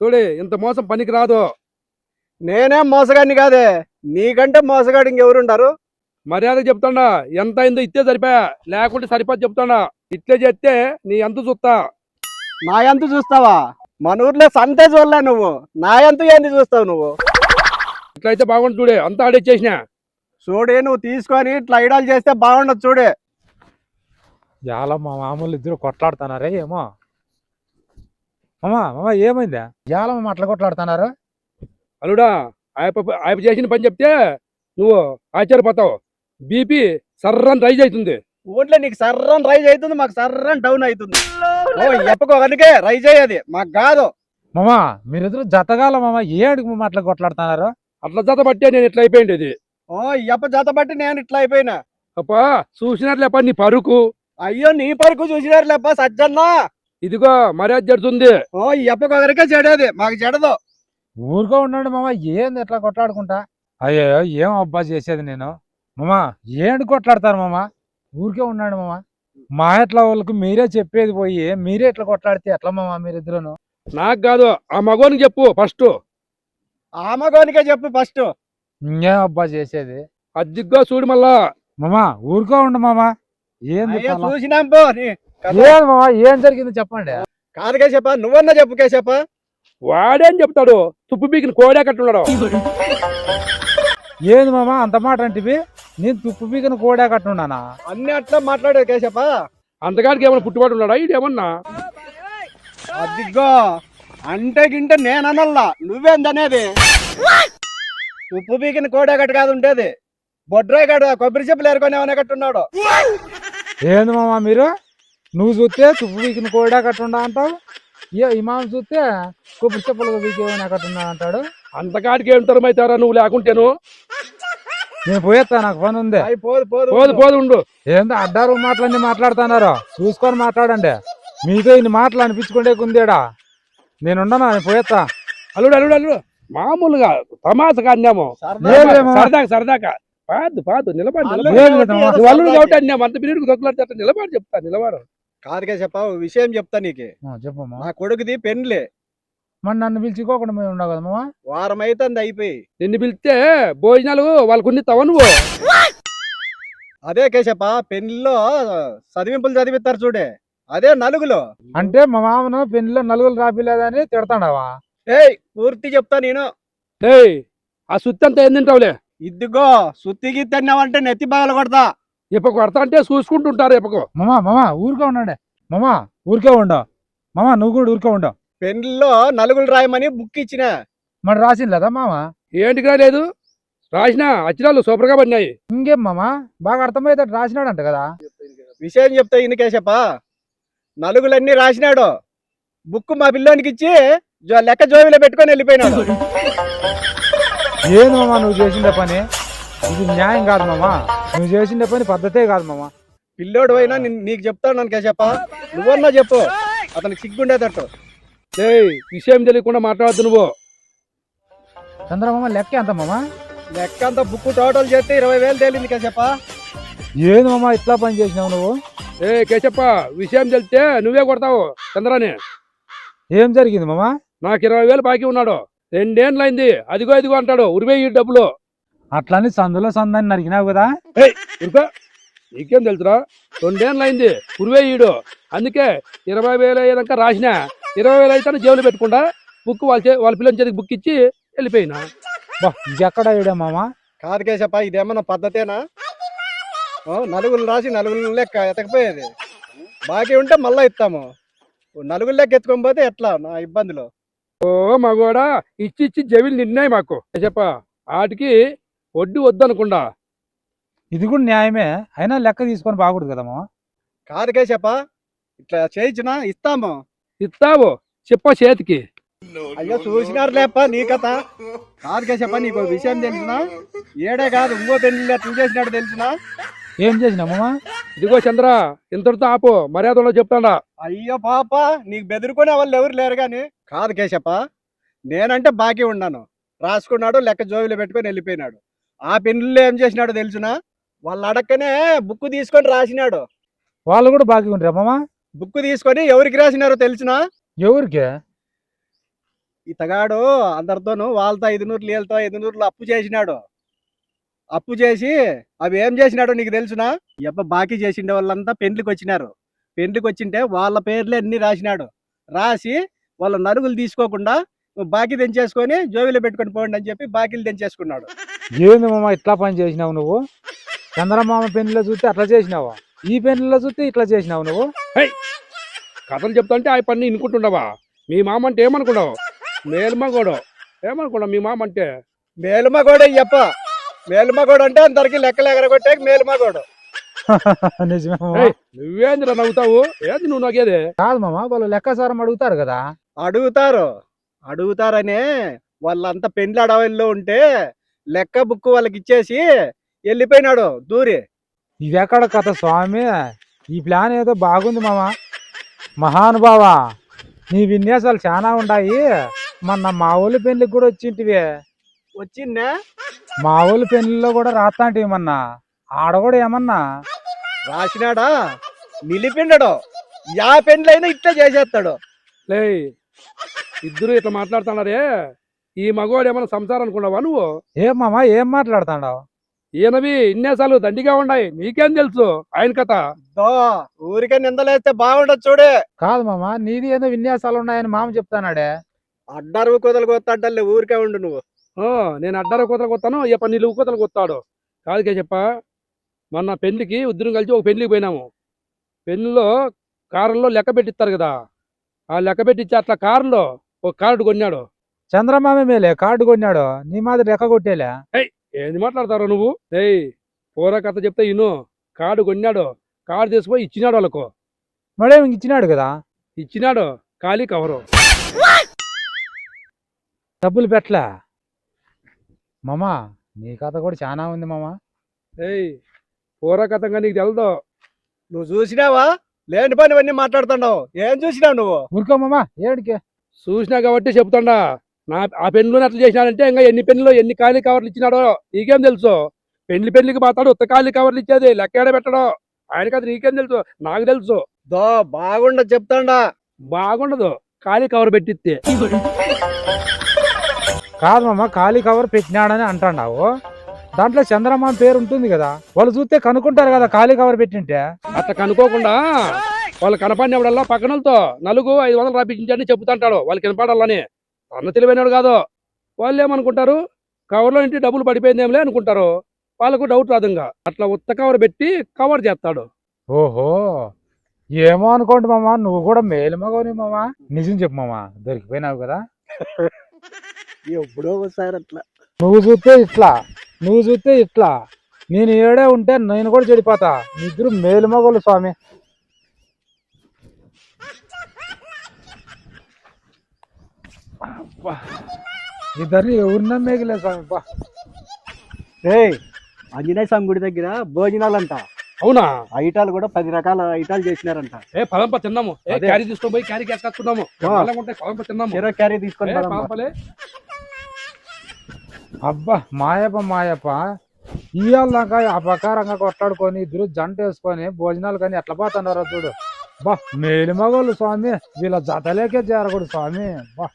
చూడే ఇంత మోసం పనికి రాదు. నేనేం మోసగాడిని కాదే, నీకంటే మోసగాడు ఇంకెవరుండారు? మర్యాద చెప్తాడా, ఎంత అయిందో ఇస్తే సరిపోయా, లేకుంటే సరిపోదు చెప్తాడా. ఇట్లే చేస్తే నీ ఎంత చూస్తా. నా ఎంత చూస్తావా? మన ఊర్లో సంతే చూడలే నువ్వు, నా ఎంత ఏంది చూస్తావు నువ్వు? ఇట్లయితే బాగుంది చూడే, అంతా ఆడేసేసిన. చూడే, నువ్వు తీసుకొని ఇట్లా ఐడాలు చేస్తే బాగుండదు చూడే. ఇవాళ మా మామూలు ఇద్దరు కొట్లాడుతున్నారే ఏమో. మామ ఏమైందా ఇవాళ మా అట్లా కొట్లాడుతున్నారు? అల్లుడా, ఆయన చేసిన పని చెప్తే నువ్వు ఆశ్చర్యపోతావు. బీపీ సర్రని రైజ్ అవుతుంది. ఊర్లో నీకు సర్రని రైజ్ అవుతుంది, మాకు సర్రని డౌన్ అవుతుంది. ఓ ఎప్పకో కనుకే రైజ్ అయ్యేది, మాకు కాదు. మామ మీరిద్దరు జతగాల మామ, ఏడుకు మా అట్లా కొట్లాడుతున్నారు? అట్లా జత పట్టే నేను ఇట్లా అయిపోయింది ఇది. ఓ ఎప్ప జత బట్టి నేను ఇట్లా అయిపోయినా. అప్పా చూసినట్లేప నీ పరుకు. అయ్యో, నీ పరుకు చూసినారు లేప్ప సజ్జన్నా. ఇదిగో మర్యాద జరుగుతుంది. ఓ ఎప్పకో కనుకే చెడేది, మాకు చెడదు. ఊరుకో ఉండండి మామ, ఏంది ఎట్లా కొట్లాడుకుంటా? అయ్యో ఏం అబ్బా చేసేది నేను. మామ ఏంటి కొట్లాడతారు మామ? ఊరికే ఉన్నాడు మామ. మా ఎట్లా వాళ్ళకి మీరే చెప్పేది పోయి మీరే ఎట్లా కొట్లాడితే ఎట్లా మామ మీరిద్దరును? నాకు కాదు, ఆ మగోనికి చెప్పు ఫస్ట్. ఆ మగోనికే చెప్పు ఫస్ట్. ఇంకేం అబ్బా చేసేది? అద్దిగ్గా చూడు మళ్ళా. మామ ఊరుకో ఉండు మామ. ఏంది అయ్యో పలా? చూసినాం పో నీ కథ. ఏం మామ ఏం జరిగింది చెప్పండి. కాదుకే చెప్పా, నువ్వన్నా చెప్పు కేశప్ప. వాడేం చెప్తాడు, తుప్పు పీకిన కోడే కట్టున్నాడు. ఏంది మామ అంత మాట అంటివి? నేను తుప్పు పీకను కోడా కట్టున్నానా? అన్ని అట్లా మాట్లాడే కేశప్ప. అంతగాడికి ఏమైనా పుట్టుబాటు ఉన్నాడా ఇదేమన్నా? అదిగో అంటే గింటే నేననల్లా, నువ్వేందనేది? ఉప్పు పీకిన కోడేకట్టు కాదు ఉండేది, బొడ్రాయి కాడు కొబ్బరి చెప్పులు ఏరుకొని ఏమన్నా కట్టున్నాడు. ఏంది మామ మీరు? నువ్వు చూస్తే తుప్పు పీకిన కోడా కట్టుండా అంటావు, ఈ మామ చూస్తే కొబ్బరి చెప్పులు పీకేమైనా కట్టున్నా అంటాడు. అంతకాడికి ఏం తరమైతారా నువ్వు లేకుంటేను? నేను పోయేస్తా, నాకు పని ఉంది. అయి పోదు పోదు పోదు పోదు ఉండు. ఏందో అడ్డారు మాటలన్నీ మాట్లాడుతున్నారు, చూసుకొని మాట్లాడండి. మీతో ఇన్ని మాటలు అనిపించుకుంటే కుందేడా. నేనుండనా, నేను పోయేస్తా. అల్లుడు అల్లుడు అల్లుడు మామూలుగా తమాసగా అన్నాము. సరదాకా సరదాకా పాదు పాదు నిలబడి నిలబడి అల్లుడు కాబట్టి అన్నాము. అంత పీరియడ్కి దొక్కలాడితే నిలబడి చెప్తా, నిలబడు. కాదుకే చెప్ప, విషయం చెప్తా నీకు. చెప్పమ్మా. నా కొడుకుది పెండ్లే, మరి నన్ను పిలిచికోకుండా మేము ఉండవు కదా మామ. వారం అవుతుంది అయిపోయి. నిన్ను పిలిస్తే భోజనాలు వాళ్ళకు తవ నువ్వు. అదే కేశప్ప, పెళ్లిలో చదివింపులు చదివిస్తారు చూడే, అదే నలుగులో. అంటే మా మామను పెళ్లిలో నలుగురు రాపిలేదని తిడతాడావా? ఏయ్ పూర్తి చెప్తా నేను. ఏయ్ ఆ సుత్తి అంతా ఏం తింటావులే. ఇదిగో సుత్తికి తిన్నావంటే నెత్తి బాగలు కొడతా. ఇప్పకు కొడతా అంటే చూసుకుంటుంటారు. ఇప్పకు మామ ఊరికే ఉండండి. మామ ఊరికే ఉండవు. మామ నువ్వు కూడా ఊరికే ఉండవు. పెళ్లిలో నలుగులు రాయమని బుక్ ఇచ్చిన. మరి రాసింది లేదా మామ? ఏంటికి రాలేదు, రాసిన అచ్చిరాలు సూపర్గా పడినాయి. ఇంకేం మామ, బాగా అర్థమయ్యేటట్టు రాసినాడంట కదా. విషయం చెప్తా ఇన్ని కేశప్ప, నలుగులన్నీ రాసినాడు, బుక్ మా పిల్లోనికి ఇచ్చి లెక్క జోబిలో పెట్టుకొని వెళ్ళిపోయినాడు. ఏంది మామ నువ్వు చేసిండే పని? ఇది న్యాయం కాదు మామ, నువ్వు చేసిండే పని పద్ధతే కాదు మామ. పిల్లోడు అయినా నీకు చెప్తాను కేశప్ప, నువ్వన్నా చెప్పు, అతనికి సిగ్గుండేటట్టు. ఏయ్ విషయం తెలియకుండా మాట్లాడద్దు నువ్వు. చంద్రమామ లెక్క ఎంత మామ? లెక్క అంతా బుక్ టోటల్ చేస్తే 20,000 తేలింది కేశప్ప. ఏంది మామ ఇట్లా పని చేసినావు నువ్వు? ఏ కేశప్ప, విషయం తెలిస్తే నువ్వే కొడతావు చంద్రాని. ఏం జరిగింది మామ? నాకు 20,000 బాకీ ఉన్నాడు, 2 ఏళ్ళు అయింది. అదిగో ఇదిగో అంటాడు, ఉరివే ఈ డబ్బులు. అట్లని సందులో సందని నరికినావు కదా. ఉరిపా, నీకేం తెలుసురా? 2 ఏళ్ళు అయింది, ఉరివే ఈడు. అందుకే 20,000 అయ్యాక రాసిన 20,000 అయితే జేబులో పెట్టుకుంటా, బుక్ వాళ్ళ పిల్లల చేతికి బుక్ ఇచ్చి వెళ్ళిపోయినా. బా ఇంకెక్కడ ఇడే మామ? కాదు కేశప్ప, ఇదేమన్నా పద్ధతేనా? నలుగురు రాసి నలుగురు లెక్క ఎతకపోయేది, బాకీ ఉంటే మళ్ళా ఇస్తాము. నలుగురు లెక్క ఎత్తుకొని పోతే ఎట్లా నా ఇబ్బందులు? ఓ మగోడా, ఇచ్చి ఇచ్చి జవిలు నిన్నాయి మాకు. చెప్ప వాటికి వడ్డీ వద్దనుకుండా. ఇది కూడా న్యాయమే, అయినా లెక్క తీసుకొని బాగుండదు కదా మామ. కాదు కేశప్ప, ఇట్లా చేయించినా ఇస్తాము. ఇస్తావు చెప్ప చేతికి. అయ్యో చూసినారు లేప్ప నీ కథ. కాదు కేశప్ప, నీకు విషయం తెలిసినా? ఏడే కాదు, ఇంకో పెళ్లి ఎట్లా చేసినాడు తెలిసినా? ఏం చేసినా మామ? ఇదిగో చంద్ర, ఇంతటితో ఆపు, మర్యాదలో చెప్తాడా. అయ్యో పాప, నీకు బెదిరుకునే వాళ్ళు ఎవరు లేరు గాని. కాదు కేశప్ప, నేనంటే బాకీ ఉన్నాను, రాసుకున్నాడు, లెక్క జోబిలో పెట్టుకొని వెళ్ళిపోయినాడు. ఆ పెళ్లిలో ఏం చేసినాడో తెలుసునా? వాళ్ళు అడక్కనే బుక్ తీసుకొని రాసినాడు. వాళ్ళు కూడా బాకీ ఉండరా మామ? బుక్ తీసుకొని ఎవరికి రాసినారో తెలుసునా? ఎవరికి? ఇతగాడు అందరితోనూ వాళ్ళతో 500 వీళ్ళతో 500 అప్పు చేసినాడు. అప్పు చేసి అవి ఏం చేసినాడో నీకు తెలుసునా? ఈ అబ్బ బాకీ చేసిండే వాళ్ళంతా పెండ్లికి వచ్చినారు. పెండ్లికి వచ్చింటే వాళ్ళ పేర్లే అన్ని రాసినాడు. రాసి వాళ్ళ నలుగులు తీసుకోకుండా బాకీ తెంచేసుకొని జోబీలో పెట్టుకొని పోండి అని చెప్పి బాకీలు తెంచేసుకున్నాడు. ఏంది మామ ఇట్లా పని చేసినావు నువ్వు? చంద్రమామ పెళ్లిలో చూస్తే అట్లా చేసినావా? ఈ పెళ్లిలో చూస్తే ఇట్లా చేసినావు నువ్వు? కథలు చెప్తుంటే ఆ పని ఇనుకుంటుండవా? మీ మామ అంటే ఏమనుకున్నావు? మేలుమగోడు ఏమనుకున్నావు మీ మామ అంటే? మేలుమగోడే అయ్యప్ప. మేలుమగోడు అంటే అందరికి లెక్కలు ఎగరగొట్టే మేలుమగోడు. నిజమే మామ. ఏయ్, నువ్వేందిరా నవ్వుతావు? ఏంది నువ్వు నాకేది? కాదు మామ, వాళ్ళు లెక్కసారం అడుగుతారు కదా. అడుగుతారనే వాళ్ళంతా పెండ్లి అడవిలో ఉంటే లెక్క బుక్ వాళ్ళకి ఇచ్చేసి వెళ్ళిపోయినాడు దూరి. ఇది ఎక్కడ కథ స్వామి? ఈ ప్లాన్ ఏదో బాగుంది మామ. మహానుభావ, నీ విన్యాసాలు చాలా ఉన్నాయి. మొన్న మా ఊళ్ళ పెళ్లికి కూడా వచ్చింటివి. వచ్చిందే మా ఊళ్ళ పెళ్లిలో కూడా రాస్తాంటివి మొన్న. ఆడ కూడా ఏమన్నా రాసినాడా? నిలిపిండడు. యా పెండ్లైనా ఇట్లా చేసేస్తాడు. లే, ఇద్దరు ఇట్లా మాట్లాడుతున్నారే, ఈ మగవాడు ఏమైనా సంసారం అనుకున్నావా నువ్వు? ఏం మామ, ఏం మాట్లాడుతాడావు? ఈయనవి ఇన్నేసాలు దండిగా ఉన్నాయి, నీకేం తెలుసు ఆయన కథ? దో ఊరికే నిందలేస్తే బాగుండదు చూడే. కాదు మామ, నీది ఏదో విన్యాసాలు ఉన్నాయని మామ చెప్తానాడే. అడ్డరువు కుదలు కొత్తాడల్లే ఊరికే ఉండు నువ్వు. నేను అడ్డార కూతలు కొత్తాను, ఏ పని నిలువు కూతలు కొత్తాడు కాదుకే చెప్పా. మొన్న పెళ్లికి ఇద్దరం కలిసి ఒక పెళ్లికి పోయినాము. పెళ్లిలో కారులో లెక్క పెట్టిస్తారు కదా, ఆ లెక్క పెట్టించి అట్లా కారులో ఒక కార్డు కొన్నాడు. చంద్రమామ మేలే కార్డు కొన్నాడు, నీ మాదిరి లెక్క కొట్టేలే. ఏంది మాట్లాడతారో నువ్వు? ఏయ్, పూర కథ చెప్తే ఇను. కార్డు కొన్నాడు, కార్డు తీసుకుపోయి ఇచ్చినాడు వాళ్ళకు. మడేమి ఇచ్చినాడు కదా. ఇచ్చినాడు ఖాళీ కవరు. డబ్బులు పెట్లా. మామ, నీ కథ కూడా చాలా ఉంది మామ. ఏయ్, పూర కథంగా నీకు తెలదు. నువ్వు చూసినావా? లేని పనివన్నీ మాట్లాడుతున్నావు. ఏం చూసినావు నువ్వు? ఊరుకో మామ, ఏడికి? చూసినా కాబట్టి చెప్తాడా. ఆ పెన్నులు అట్లా చేసినాడంటే ఇంకా ఎన్ని పెన్నులు ఎన్ని ఖాళీ కవర్లు ఇచ్చినాడో నీకేం తెలుసు? పెళ్లికి మాత్రాడు ఉత్త ఖాళీ కవర్లు ఇచ్చేది, లెక్క ఏడ పెట్టడో ఆయనకి అది నీకేం తెలుసు? నాకు తెలుసు. దో బాగుండ చెప్తాడా. బాగుండదు ఖాళీ కవర్ పెట్టిస్తే. కాదు మామ, ఖాళీ కవర్ పెట్టినాడని అంటాడావు. దాంట్లో చంద్రమామ పేరు ఉంటుంది కదా, వాళ్ళు చూస్తే కనుక్కుంటారు కదా ఖాళీ కవర్ పెట్టింటే. అట్లా కనుక్కోకుండా వాళ్ళు కనపడినప్పుడల్లా పక్కనలతో 400-500 రాపించండి చెబుతుంటాడు, వాళ్ళకి కనపడాలని. అన్న తెలివైనడు కాదు. వాళ్ళు ఏమనుకుంటారు, కవర్లో ఇంటి డబ్బులు పడిపోయిందేంలే అనుకుంటారు. వాళ్ళకు డౌట్ రాదు. ఇంకా అట్లా ఉత్త కవర్ పెట్టి కవర్ చేస్తాడు. ఓహో, ఏమో అనుకోండి మామ, నువ్వు కూడా మేలు మగోని మామ. నిజం చెప్పు మామ, దొరికిపోయినావు కదా. ఎప్పుడో ఒకసారి అట్లా. నువ్వు చూస్తే ఇట్లా నేను ఏడే ఉంటే నేను కూడా చెడిపోతా. ఇద్దరు మేలు మగోళ్ళు స్వామి. ఇద్దరిని ఎవరినా మేకలే స్వామి. ఏయ్, ఆంజనేయ స్వామి గుడి దగ్గర భోజనాలంట. అవునా? ఐటాలు కూడా 10 రకాల ఐటాలు చేసినారంట. పదంప తిన్నాము. అదే. క్యారీ తీసుకొని పోయి క్యారీ కేసుకొచ్చుకున్నాము. పదంప తిన్నాము. చెరో క్యారీ తీసుకొని పోదాం. పదంపలే. అబ్బా మాయప్ప, ఇవాళ దాకా ఆ ప్రకారంగా కొట్లాడుకొని ఇద్దరు జంట వేసుకొని భోజనాలు కానీ ఎట్లా పోతున్నారో చూడు. బా మేలు మగోళ్ళు స్వామి, వీళ్ళ జతలేకే చేరకూడదు స్వామి. బా